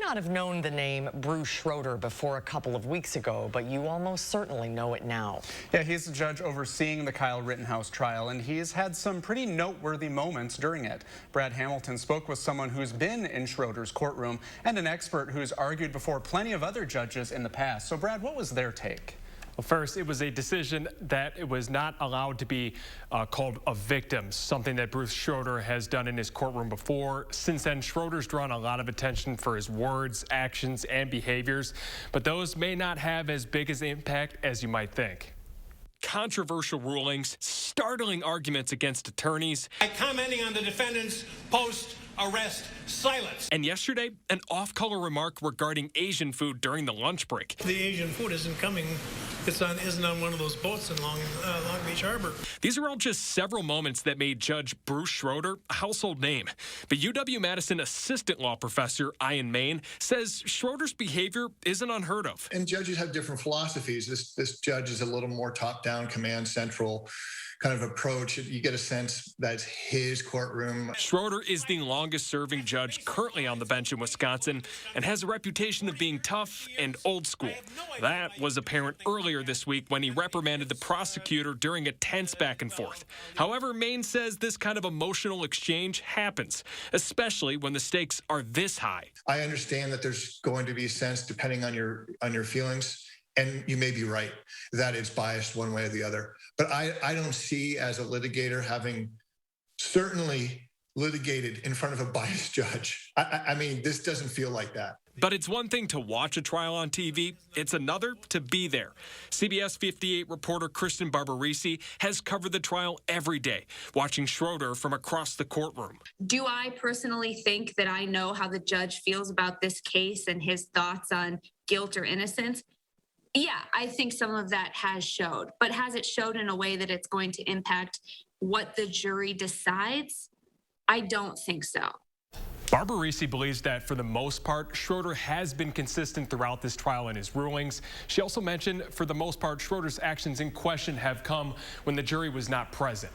not have known the name Bruce-Schroeder before a couple of weeks ago, but you almost certainly know it now. Yeah, he's the judge overseeing the Kyle Rittenhouse trial, and he's had some pretty noteworthy moments during it. Brad Hamilton spoke with someone who's been in Schroeder's courtroom and an expert who's argued before plenty of other judges in the past. So, Brad, what was their take? Well, first, it was a decision that it was not allowed to be called a victim, something that Bruce-Schroeder has done in his courtroom before. Since then, Schroeder's drawn a lot of attention for his words, actions, and behaviors, but those may not have as big an impact as you might think. Controversial rulings, startling arguments against attorneys. Commenting on the defendant's post-arrest silence. And yesterday, an off-color remark regarding Asian food during the lunch break. The Asian food isn't coming. Isn't on one of those boats in Long Beach Harbor. These are all just several moments that made Judge Bruce Schroeder a household name. But UW-Madison assistant law professor Ian Main says Schroeder's behavior isn't unheard of. And judges have different philosophies. This judge is a little more top-down, command central kind of approach. You get a sense that's his courtroom. Schroeder is the longest-serving judge currently on the bench in Wisconsin and has a reputation of being tough and old school. That was apparent earlier this week when he reprimanded the prosecutor during a tense back and forth. However, Main says this kind of emotional exchange happens, especially when the stakes are this high. I understand that there's going to be a sense, depending on your feelings, and you may be right, that it's biased one way or the other. But I don't see, as a litigator, having certainly litigated in front of a biased judge. I mean, this doesn't feel like that. But it's one thing to watch a trial on TV. It's another to be there. CBS 58 reporter Kristen Barbarisi has covered the trial every day, watching Schroeder from across the courtroom. Do I personally think that I know how the judge feels about this case and his thoughts on guilt or innocence? Yeah, I think some of that has showed. But has it showed in a way that it's going to impact what the jury decides? I don't think so. Barbarisi believes that, for the most part, Schroeder has been consistent throughout this trial in his rulings. She also mentioned, for the most part, Schroeder's actions in question have come when the jury was not present.